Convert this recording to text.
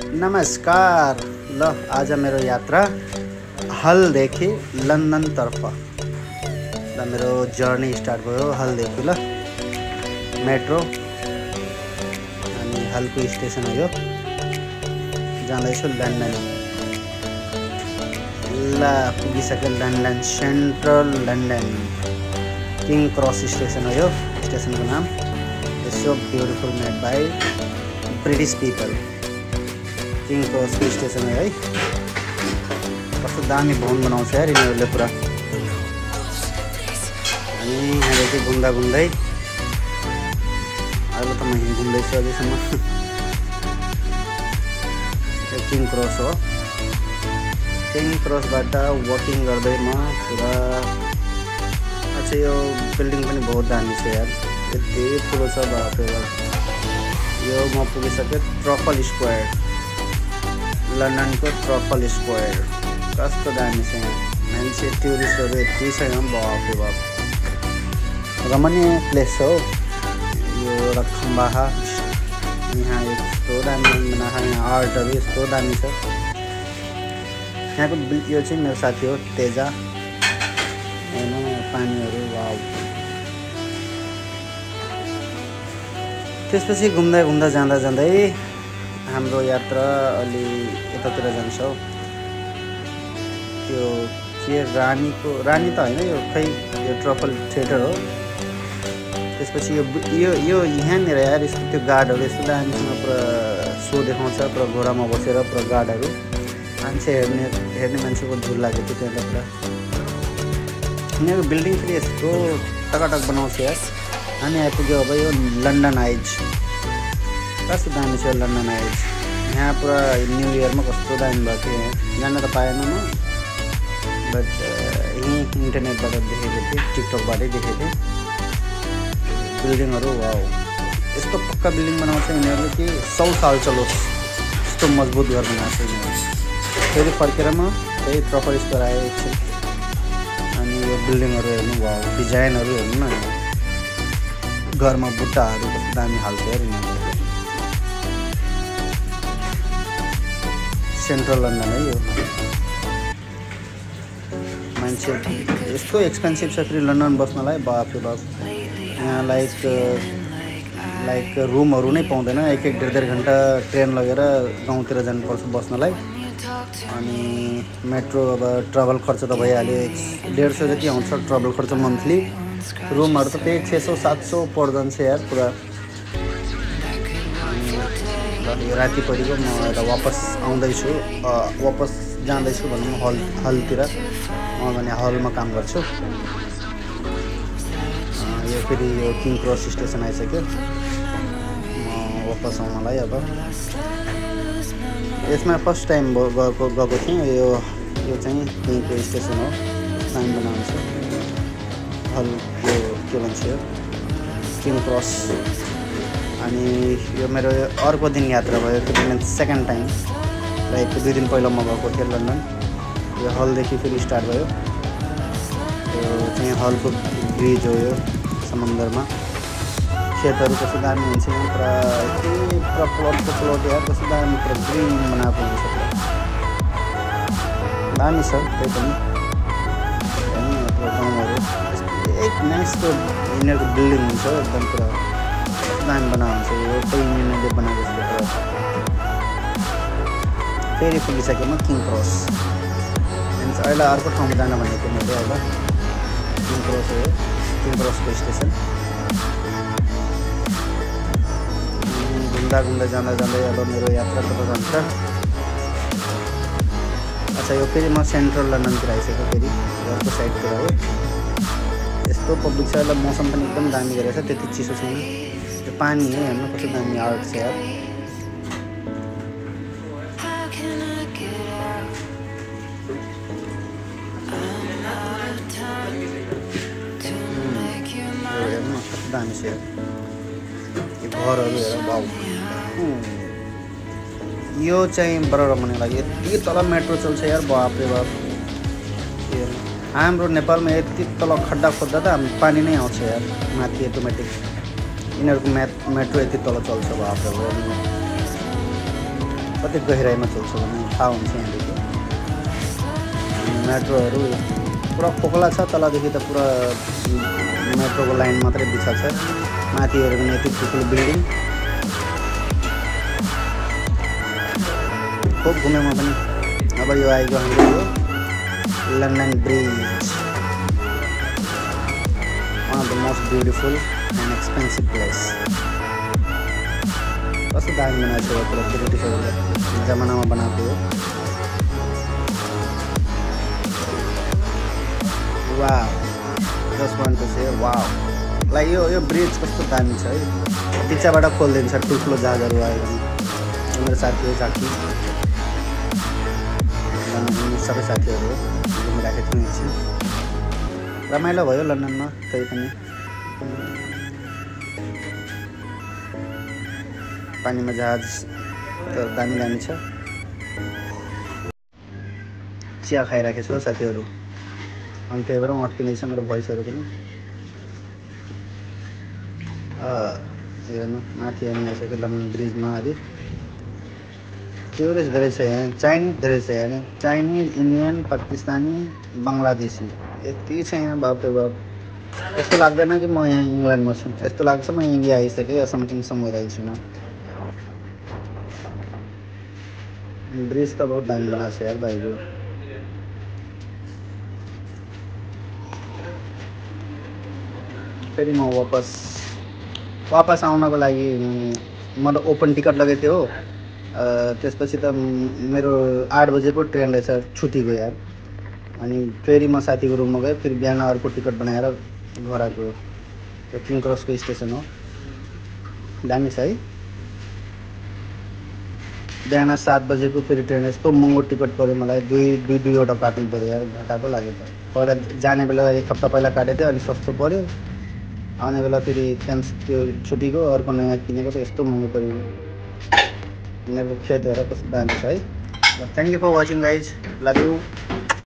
नमस्कार। ल आज मेरो यात्रा हलदेखि लन्डनतर्फ। ल मेरो जर्नी स्टार्ट भयो हलदेखि। ल मेट्रो अनि हलको स्टेसन हो यो। जाँदैछु लन्डन। ल पुगिसक्यो London, central London. King cross station हो यो स्टेसनको नाम। It's so beautiful made by British people. King cross station है। कस्तो दामी भवन बनाउँछ यार यिनीहरूले पुरा। अनि यहाँदेखि घुम्दा घुम्दै अहिले त म घुम्दैछु अझैसम्म। यो किङ क्रस हो। किङ क्रसबाट वकिङ गर्दै म पुरा अच्छा यो बिल्डिङ पनि बहुत दामी छ यार। यति ठुलो छ बाफ रे बाफ। यो म पुगिसकेँ ट्रफल स्क्वायर। लन्डनको ट्रफल स्क्वायर कस्तो दामी छ यहाँ। मान्छे टुरिस्टहरू यति छ यहाँ बाफ रे बाफ। रमणीय प्लेस हो यो। रखम्बाहा यहाँ यस्तो दामी बनाएको यहाँ आर्टहरू यस्तो दामी छ। यहाँको यो चाहिँ मेरो साथी हो तेजा। हेर्नु पानीहरू वाउ। त्यसपछि घुम्दा घुम्दा जाँदै हाम्रो यात्रा अलि यतातिर जान्छ हौ। त्यो के रानी त होइन यो खै यो ट्रफल थिएटर हो। त्यसपछि यो यहाँनिर यार यस्तो त्यो गार्डहरू यस्तो दामीसँग पुरा सो देखाउँछ। पुरा घोडामा बसेर पुरा गार्डहरू मान्छे हेर्ने मान्छेको झुल लागेको थियो त्यहाँ पुरा। यहाँको बिल्डिङ फेरि यस्तो टकाटक बनाउँछ यार। हामी आइपुग्यो अब यो लन्डन आइज। कस्तो दामी छ लन्डन आइज। यहाँ पुरा न्यु इयरमा कस्तो दामी भएको थियो। यहाँ जान त पाएन म, बट यहीँ इन्टरनेटबाट देखेको थिएँ, टिकटकबाटै देखेको थिएँ बिल्डिङहरू। वाउ यस्तो पक्का बिल्डिङ बनाउँछ यिनीहरूले कि 100 साल चलोस् यस्तो मजबुत गरेर बनाएको छ यिनीहरू। फेरि फर्केर म त्यही ट्रफल स्क्वायर आएँ एकछिन। अनि यो बिल्डिङहरू हेर्नु वाउ, डिजाइनहरू हेर्नु न। घरमा बुट्टाहरू कस्तो दामी हाल्छ यार यिनीहरूले। सेन्ट्रल लन्डन है यो। मान्छे यस्तो एक्सपेन्सिभ छ फेरि लन्डन बस्नलाई बाफ रे बाफ। यहाँ लाइक रुमहरू नै पाउँदैन। एक डेढ घन्टा ट्रेन लगेर गाउँतिर जानुपर्छ बस्नलाई। अनि मेट्रो अब ट्राभल खर्च त भइहाल्यो। 150 जति आउँछ ट्राभल खर्च मन्थली। रुमहरू त त्यही 600-700 पर्छ यार पुरा। यो राति परेको म यता वापस आउँदैछु, वापस जाँदैछु भनौँ हलतिर। म भने हलमा काम गर्छु। यो फेरि यो किङ क्रस स्टेसन आइसक्यो। म वापस आउनलाई अब यसमा फर्स्ट टाइम गएको थिएँ। यो चाहिँ किङको स्टेसन हो। टाइम बनाउँछ हल यो के भन्छ यो किङ क्रस। अनि यो मेरो अर्को दिन यात्रा भयो। फेरि सेकेन्ड टाइम लाइक 2 दिन पहिला म गएको थिएँ लन्डन। यो हलदेखि फेरि स्टार्ट भयो। यो चाहिँ हलको ब्रिज हो यो समुद्रमा। खेतहरू कस्तो दामी हुन्छ यहाँ पुरा। यति पुरा प्लटको प्लट यार कस्तो दामी पुरा ग्रिन बनाएको हुन्छ पुरा दामी छ। त्यही पनि हेर्नु पुरा गाउँहरू एक नाइसको यिनीहरूको बिल्डिङ हुन्छ एकदम पुरा दामी बनाएको हुन्छ। यो त्यही यिनीहरूले बनाएको छ पुरा। फेरि पुगिसकेँ म किङ क्रस। अहिले अर्को ठाउँमा जान भनेको थिएँ मैले। अब किङ क्रस हो किङ क्रसको स्टेसन। घुम्दा जाँदा अब मेरो यात्रा कता जान्छ। अच्छा यो फेरि म सेन्ट्रल लन्डनतिर आइसकेँ। फेरि अर्को साइडतिर हो। यस्तो पब्लिक छ। ल मौसम पनि एकदम दामी गरेको छ, त्यति चिसो छैन। त्यो पानी हो हेर्नु कस्तो दामी आर्ट छ यार। हेर्नु कस्तो दामी छ यार। यो घरहरू हेर बाउ। यो चाहिँ बडा रमाइलो लाग्यो। यति तल मेट्रो चल्छ यार बाफ रे बाफ। हाम्रो नेपालमा यति तल खड्डा खोज्दा त हामी पानी नै आउँछ यार माथि अटोमेटिक। यिनीहरूको मेट्रो यति तल चल्छ बाफ रे बाफ। कति गहिराइमा चल्छ भने थाहा हुन्छ यहाँदेखि। मेट्रोहरू पुरा खोकला छ, तलदेखि त पुरा मेट्रोको लाइन मात्रै बिछा छ। माथि हेऱ्यो भने यति ठुलो बिल्डिङ। खुब घुमेँ म पनि। अब यो आइगयो हाम्रो यो London bridge, one of the most beautiful and expensive place. कस्तो दामी बनाएको छ पुरा ब्रिटिसहरूले जमानामा बनाएको हो। Wow, just want to say wow, like यो ब्रिज कस्तो दामी छ है। बिचबाट खोलिदिन्छ ठुल्ठुलो जहाजहरू आयो भने। मेरो साथीहरू साथी सबै साथीहरू घुमिराखेको थियौँ एकछिन। रमाइलो भयो लन्डनमा त्यही पनि। पानीमा जहाज त दामी दामी छ। चिया खाइराखेको छु साथीहरू, अनि त्यही भएर अट्किँदैछ मेरो भोइसहरू पनि। हेर्नु माथि हामी आइसक्यो लन्डन ब्रिजमा। अलि टुरिस्ट धेरै छ यहाँ, चाइनिज धेरै छ यहाँ, चाइनिज, इन्डियन, पाकिस्तानी, बङ्गलादेशी यति छ यहाँ। बाप रे बाप, यस्तो लाग्दैन कि म यहाँ इङ्ल्यान्डमा छु, यस्तो लाग्छ म इन्डिया आइसकेँ या समथिङ समवेयर आइछु म। ब्रिज त बहुत दामी बनाएको छ यार भाइको। फेरि म वापस आउनको लागि मतलब ओपन टिकट लगेको थियो हो। त्यसपछि त मेरो 8 बजेको ट्रेन रहेछ छुट्टीको यार। अनि फेरि म साथीको रुममा गएँ, फेरि बिहान अर्को टिकट बनाएर घर आएको। त्यो किङ क्रसको स्टेसन हो, दामी छ है। बिहान 7 बजेको फेरि ट्रेन, यस्तो महँगो टिकट पऱ्यो मलाई। दुईवटा काट्नु पऱ्यो यार, घटाएको लाग्यो त। पहिला जाने बेला 1 हप्ता पहिला काटेको थियो, अनि सस्तो पऱ्यो। आउने बेला फेरि त्यो छुट्टीको अर्को नयाँ किनेको त यस्तो महँगो पऱ्यो। यिनीहरूको खेतहरू कस्तो दामी छ है। Thank you for watching guys, love you.